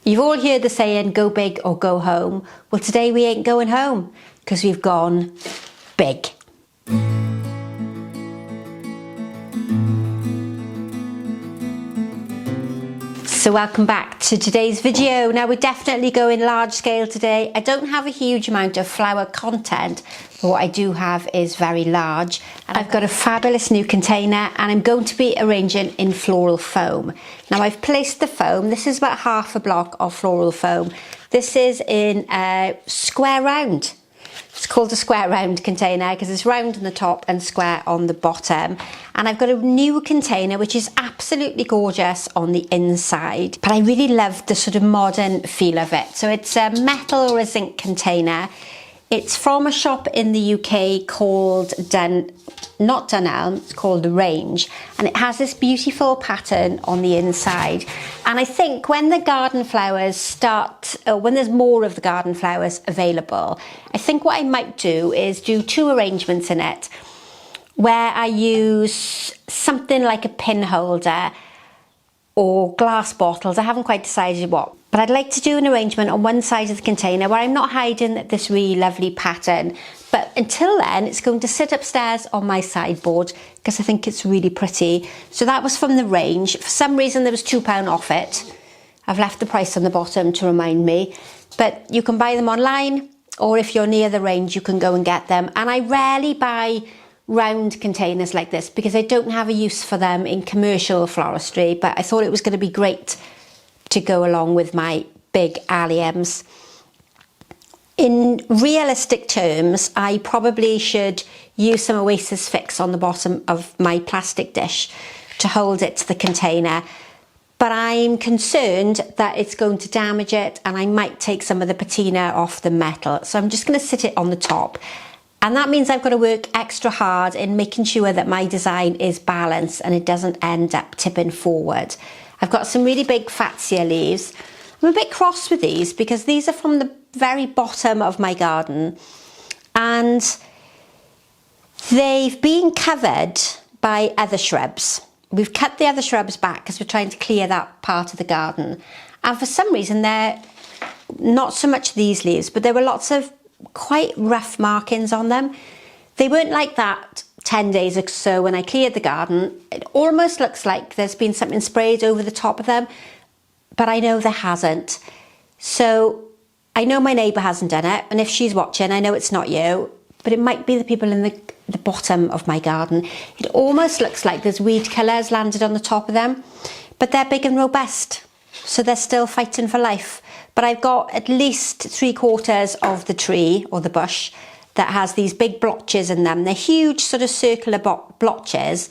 You've all heard the saying, go big or go home. Well, today we ain't going home because we've gone big. So welcome back to today's video. Now we're definitely going large scale today. I don't have a huge amount of flower content, but what I do have is very large. And I've got a fabulous new container and I'm going to be arranging in floral foam. Now I've placed the foam, this is about half a block of floral foam. This is in a square round. It's called a square round container because it's round on the top and square on the bottom. And I've got a new container which is absolutely gorgeous on the inside. But I really love the sort of modern feel of it. So it's a metal or a zinc container. It's from a shop in the UK called not Alliums, it's called The Range, and it has this beautiful pattern on the inside. And I think when the garden flowers start, or when there's more of the garden flowers available, I think what I might do is do two arrangements in it where I use something like a pin holder or glass bottles. I haven't quite decided what, but I'd like to do an arrangement on one side of the container where I'm not hiding this really lovely pattern. But until then, it's going to sit upstairs on my sideboard because I think it's really pretty. So that was from The Range. For some reason, there was £2 off it. I've left the price on the bottom to remind me. But you can buy them online, or if you're near The Range, you can go and get them. And I rarely buy round containers like this because I don't have a use for them in commercial floristry, but I thought it was going to be great to go along with my big alliums. In realistic terms, I probably should use some Oasis Fix on the bottom of my plastic dish to hold it to the container, but I'm concerned that it's going to damage it and I might take some of the patina off the metal. So I'm just going to sit it on the top. And that means I've got to work extra hard in making sure that my design is balanced and it doesn't end up tipping forward. I've got some really big Fatsia leaves. I'm a bit cross with these because these are from the very bottom of my garden and they've been covered by other shrubs. We've cut the other shrubs back because we're trying to clear that part of the garden. And for some reason, they're not so much these leaves, but there were lots of quite rough markings on them. They weren't like that 10 days or so when I cleared the garden. It almost looks like there's been something sprayed over the top of them, but I know there hasn't. So I know my neighbour hasn't done it, and if she's watching, I know it's not you, but it might be the people in the bottom of my garden. It almost looks like there's weed killers landed on the top of them, but they're big and robust, so they're still fighting for life. But I've got at least 3/4 of the tree or the bush that has these big blotches in them. They're huge sort of circular blotches,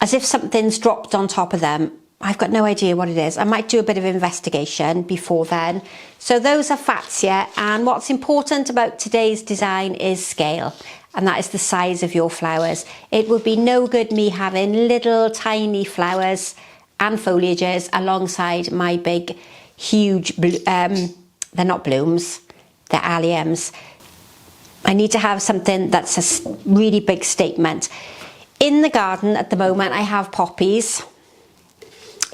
as if something's dropped on top of them. I've got no idea what it is. I might do a bit of investigation before then. So those are Fatsia, and what's important about today's design is scale, and that is the size of your flowers. It would be no good me having little tiny flowers and foliages alongside my big huge, they're not blooms, they're alliums. I need to have something that's a really big statement. In the garden at the moment, I have poppies.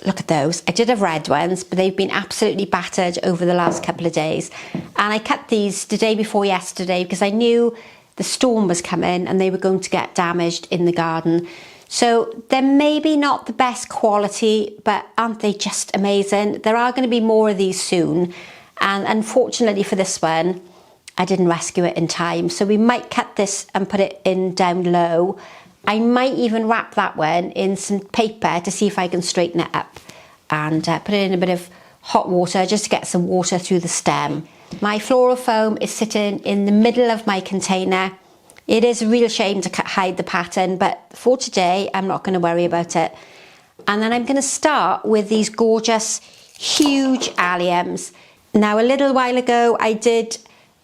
Look at those. I did have red ones, but they've been absolutely battered over the last couple of days. And I cut these the day before yesterday because I knew the storm was coming and they were going to get damaged in the garden. So they're maybe not the best quality, but aren't they just amazing? There are going to be more of these soon. And unfortunately for this one, I didn't rescue it in time. So we might cut this and put it in down low. I might even wrap that one in some paper to see if I can straighten it up and put it in a bit of hot water just to get some water through the stem. My floral foam is sitting in the middle of my container. It is a real shame to hide the pattern, but for today, I'm not going to worry about it. And then I'm going to start with these gorgeous, huge alliums. Now, a little while ago, I did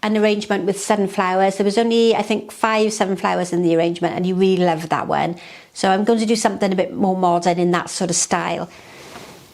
an arrangement with sunflowers. There was only, I think, 5 sunflowers in the arrangement, and you really loved that one. So I'm going to do something a bit more modern in that sort of style.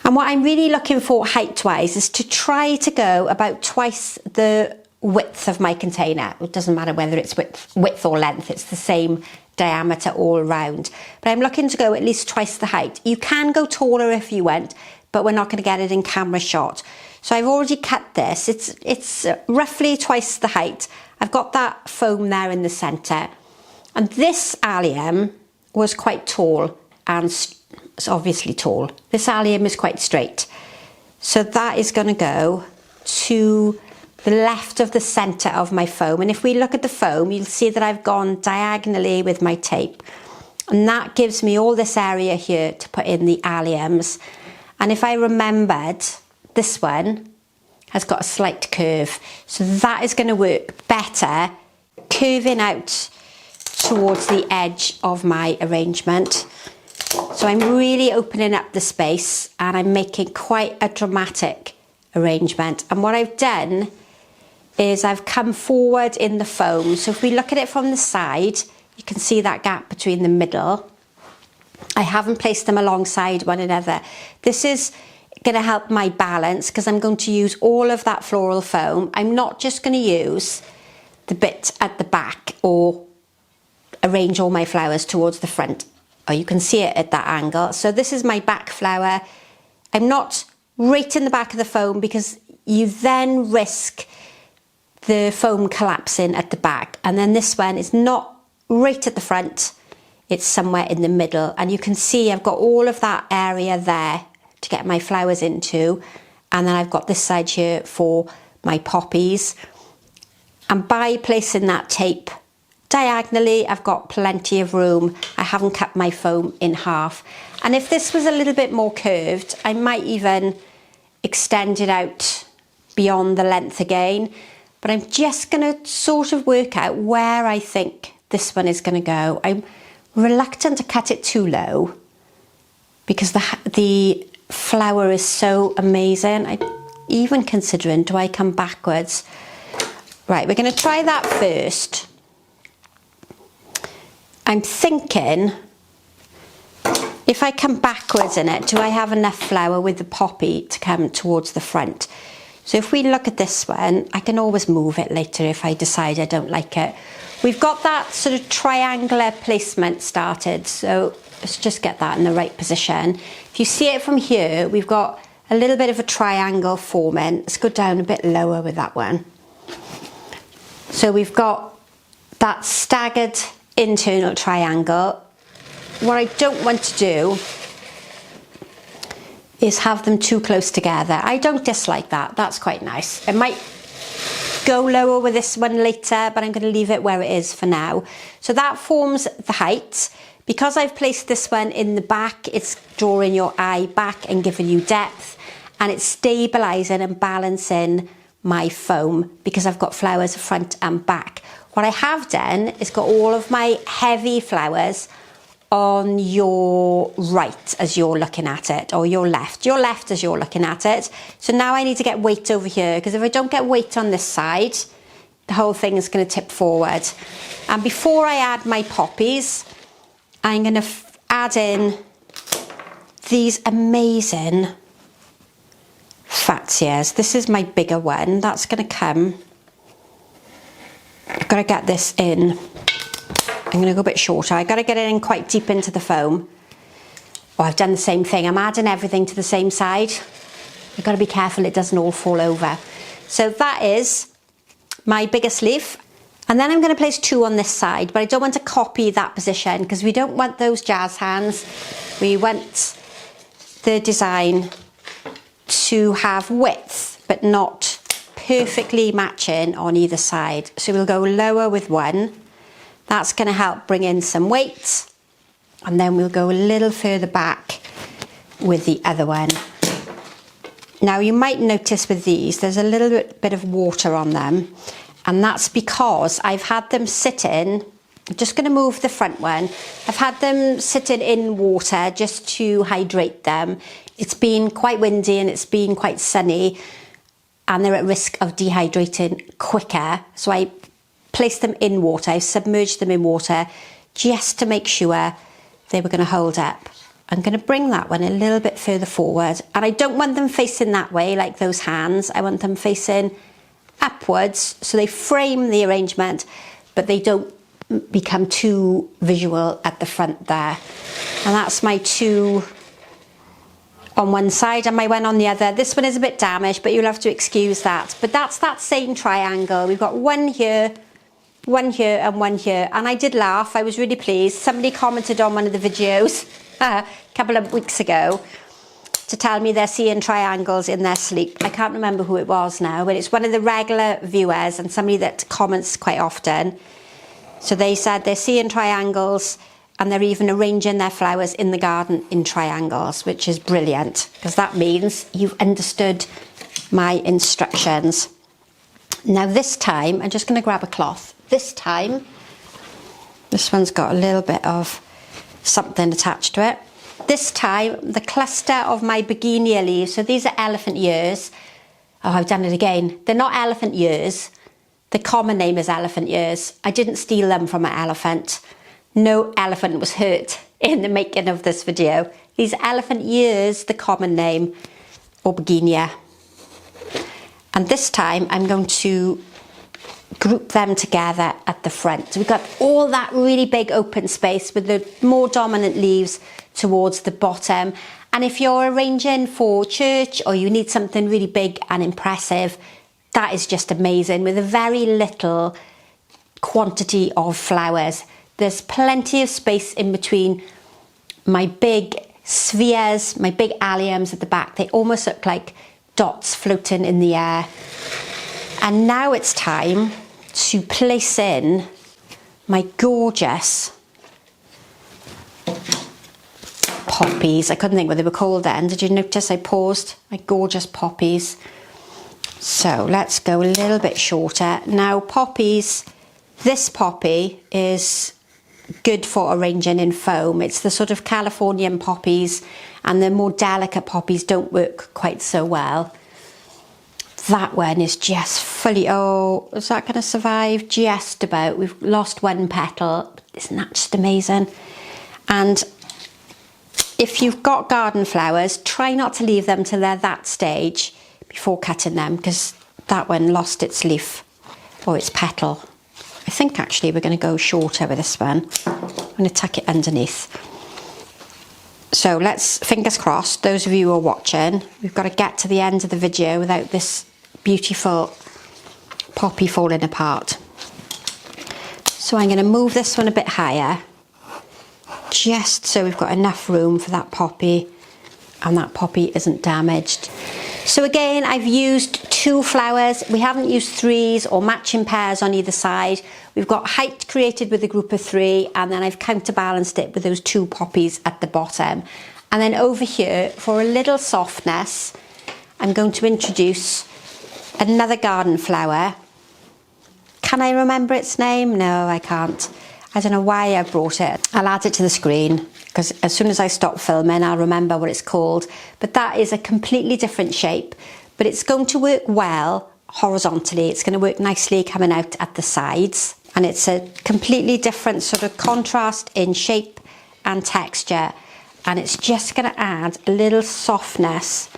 And what I'm really looking for height-wise is to try to go about twice the width of my container. It doesn't matter whether it's width or length, it's the same diameter all round. But I'm looking to go at least twice the height. You can go taller if you want, but we're not going to get it in camera shot. So I've already cut this. It's roughly twice the height. I've got that foam there in the centre. And this allium was quite tall, and it's obviously tall. This allium is quite straight. So that is going to go to the left of the centre of my foam. And if we look at the foam, you'll see that I've gone diagonally with my tape. And that gives me all this area here to put in the alliums. And if I remembered, this one has got a slight curve. So that is going to work better, curving out towards the edge of my arrangement. So I'm really opening up the space and I'm making quite a dramatic arrangement. And what I've done is I've come forward in the foam. So if we look at it from the side, you can see that gap between the middle. I haven't placed them alongside one another. This is going to help my balance because I'm going to use all of that floral foam. I'm not just going to use the bit at the back or arrange all my flowers towards the front. Or you can see it at that angle. So this is my back flower. I'm not right in the back of the foam because you then risk the foam collapsing at the back. And then this one is not right at the front. It's somewhere in the middle. And you can see I've got all of that area there to get my flowers into. And then I've got this side here for my poppies. And by placing that tape diagonally, I've got plenty of room. I haven't cut my foam in half. And if this was a little bit more curved, I might even extend it out beyond the length again. But I'm just going to sort of work out where I think this one is going to go. I'm reluctant to cut it too low because the flower is so amazing. I'm even considering, do I come backwards? Right, we're going to try that first. I'm thinking, if I come backwards in it, do I have enough flower with the poppy to come towards the front? So if we look at this one, I can always move it later if I decide I don't like it. We've got that sort of triangular placement started, so let's just get that in the right position. If you see it from here, we've got a little bit of a triangle forming. Let's go down a bit lower with that one. So we've got that staggered internal triangle. What I don't want to do is have them too close together. I don't dislike that. That's quite nice. It might go lower with this one later, but I'm going to leave it where it is for now. So that forms the height. Because I've placed this one in the back, it's drawing your eye back and giving you depth, and it's stabilising and balancing my foam because I've got flowers front and back. What I have done is got all of my heavy flowers on your right as you're looking at it, or your left as you're looking at it. So now I need to get weight over here, because if I don't get weight on this side, the whole thing is going to tip forward. And before I add my poppies, I'm going to add in these amazing Fatsias. This is my bigger one. That's going to come. I've got to get this in. I'm going to go a bit shorter. I've got to get it in quite deep into the foam. Oh, I've done the same thing. I'm adding everything to the same side. You've got to be careful it doesn't all fall over. So that is my biggest leaf. And then I'm going to place two on this side, but I don't want to copy that position because we don't want those jazz hands. We want the design to have width, but not perfectly matching on either side. So we'll go lower with one. That's going to help bring in some weight. And then we'll go a little further back with the other one. Now you might notice with these, there's a little bit of water on them. And that's because I've had them sitting, I'm just going to move the front one. I've had them sitting in water just to hydrate them. It's been quite windy and it's been quite sunny, and they're at risk of dehydrating quicker. So I placed them in water. I submerged them in water just to make sure they were going to hold up. I'm going to bring that one a little bit further forward, and I don't want them facing that way like those hands. I want them facing upwards so they frame the arrangement, but they don't become too visual at the front there. And that's my two on one side and my one on the other. This one is a bit damaged, but you'll have to excuse that. But that's that same triangle. We've got one here, and one here. And I did laugh. I was really pleased. Somebody commented on one of the videos a couple of weeks ago to tell me they're seeing triangles in their sleep. I can't remember who it was now, but it's one of the regular viewers and somebody that comments quite often. So they said they're seeing triangles and they're even arranging their flowers in the garden in triangles, which is brilliant because that means you've understood my instructions. Now this time, I'm just going to grab a cloth. This time, this one's got a little bit of something attached to it. This time, the cluster of my begonia leaves, so these are elephant ears. Oh, I've done it again. They're not elephant ears. The common name is elephant ears. I didn't steal them from an elephant. No elephant was hurt in the making of this video. These elephant ears, the common name, or begonia. And this time, I'm going to group them together at the front. So we've got all that really big open space with the more dominant leaves towards the bottom. And if you're arranging for church or you need something really big and impressive, that is just amazing with a very little quantity of flowers. There's plenty of space in between my big spheres, my big alliums at the back. They almost look like dots floating in the air. And now it's time to place in my gorgeous poppies. I couldn't think what they were called then. Did you notice I paused? My gorgeous poppies. So let's go a little bit shorter. Now poppies, this poppy is good for arranging in foam. It's the sort of Californian poppies, and the more delicate poppies don't work quite so well. That one is just fully, oh, is that going to survive? Just about. We've lost one petal. Isn't that just amazing? And if you've got garden flowers, try not to leave them till they're that stage before cutting them, because that one lost its leaf or its petal. I think actually we're going to go shorter with this one. I'm going to tuck it underneath. So let's, fingers crossed, those of you who are watching, we've got to get to the end of the video without this beautiful poppy falling apart. So I'm going to move this one a bit higher, just so we've got enough room for that poppy and that poppy isn't damaged. So again, I've used 2 flowers. We haven't used 3s or matching pairs on either side. We've got height created with a group of 3, and then I've counterbalanced it with those 2 poppies at the bottom. And then over here, for a little softness, I'm going to introduce another garden flower. Can I remember its name? No, I can't. I don't know why I brought it. I'll add it to the screen, because as soon as I stop filming, I'll remember what it's called. But that is a completely different shape, but it's going to work well horizontally. It's going to work nicely coming out at the sides. And it's a completely different sort of contrast in shape and texture. And it's just going to add a little softness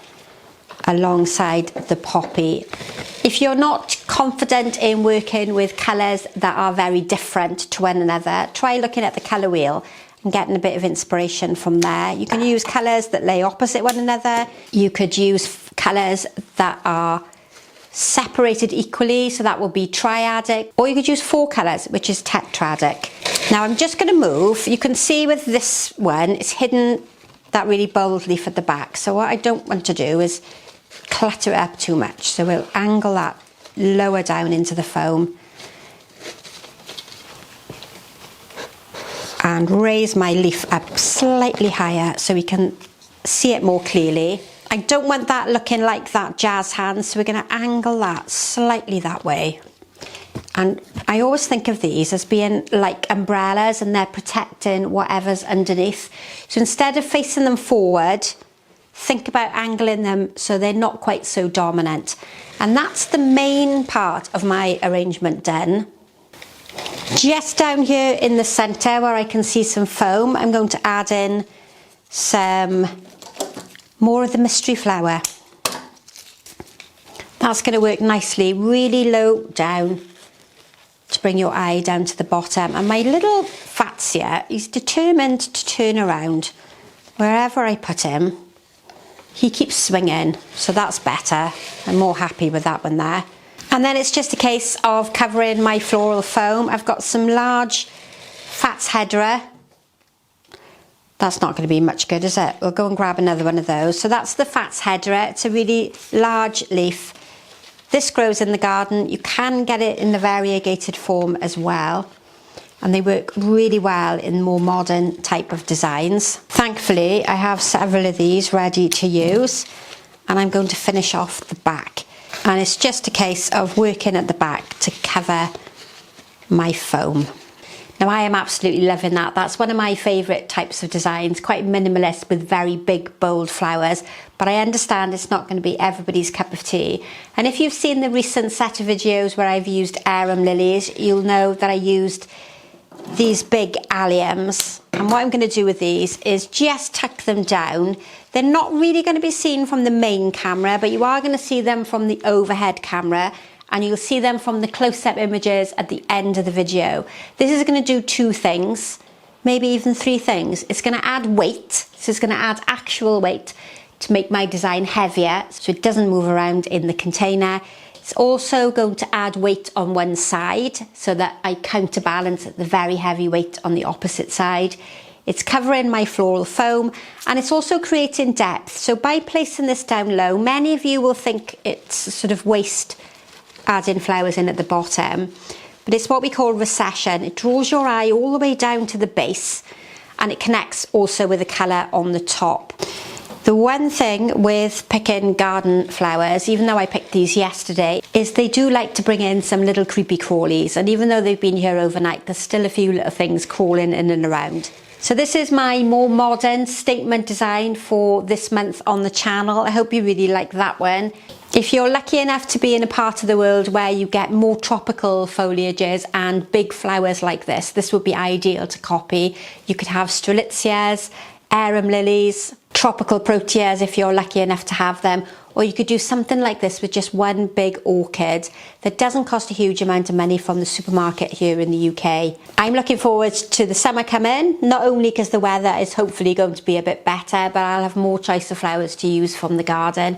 alongside the poppy. If you're not confident in working with colours that are very different to one another, try looking at the colour wheel and getting a bit of inspiration from there. You can use colours that lay opposite one another. You could use colours that are separated equally, so that will be triadic, or you could use 4 colours, which is tetradic. Now I'm just going to move. You can see with this one, it's hidden that really bold leaf at the back. So what I don't want to do is clutter it up too much. So we'll angle that lower down into the foam and raise my leaf up slightly higher so we can see it more clearly. I don't want that looking like that jazz hand, so we're going to angle that slightly that way. And I always think of these as being like umbrellas, and they're protecting whatever's underneath. So instead of facing them forward, think about angling them so they're not quite so dominant. And that's the main part of my arrangement done. Just down here in the centre where I can see some foam, I'm going to add in some more of the mystery flower. That's going to work nicely, really low down to bring your eye down to the bottom. And my little Fatsia is determined to turn around wherever I put him. he keeps swinging, so that's better. I'm more happy with that one there. And then it's just a case of covering my floral foam. I've got some large Fatshedera. That's not going to be much good, is it? We'll go and grab another one of those. So that's the Fatshedera. It's a really large leaf. This grows in the garden. You can get it in the variegated form as well. And they work really well in more modern type of designs. Thankfully, I have several of these ready to use. And I'm going to finish off the back. And it's just a case of working at the back to cover my foam. Now I am absolutely loving that. That's one of my favourite types of designs, quite minimalist with very big bold flowers, but I understand it's not going to be everybody's cup of tea. And if you've seen the recent set of videos where I've used arum lilies, you'll know that I used these big alliums. And what I'm going to do with these is just tuck them down. They're not really going to be seen from the main camera, but you are going to see them from the overhead camera. And you'll see them from the close-up images at the end of the video. This is going to do two things, maybe even three things. It's going to add weight, so it's going to add actual weight to make my design heavier so it doesn't move around in the container. It's also going to add weight on one side so that I counterbalance the very heavy weight on the opposite side. It's covering my floral foam and it's also creating depth. So by placing this down low, many of you will think it's sort of waste adding flowers in at the bottom, but it's what we call recession. It draws your eye all the way down to the base and it connects also with the colour on the top. The one thing with picking garden flowers, even though I picked these yesterday, is they do like to bring in some little creepy crawlies, and even though they've been here overnight, there's still a few little things crawling in and around. So this is my more modern statement design for this month on the channel. I hope you really like that one. If you're lucky enough to be in a part of the world where you get more tropical foliages and big flowers like this would be ideal to copy. You could have strelitzias, arum lilies, tropical proteas if you're lucky enough to have them, or you could do something like this with just one big orchid that doesn't cost a huge amount of money from the supermarket here in the UK. I'm looking forward to the summer coming, not only because the weather is hopefully going to be a bit better, but I'll have more choice of flowers to use from the garden,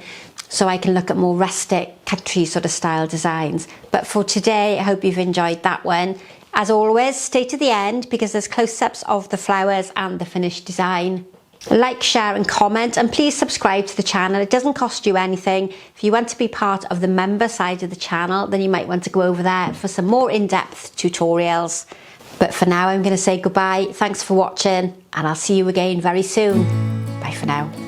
so I can look at more rustic, country sort of style designs. But for today, I hope you've enjoyed that one. As always, stay to the end because there's close-ups of the flowers and the finished design. Like, share and comment, and please subscribe to the channel. It doesn't cost you anything. If you want to be part of the member side of the channel, then you might want to go over there for some more in-depth tutorials. But for now, I'm going to say goodbye. Thanks for watching, and I'll see you again very soon. Bye for now.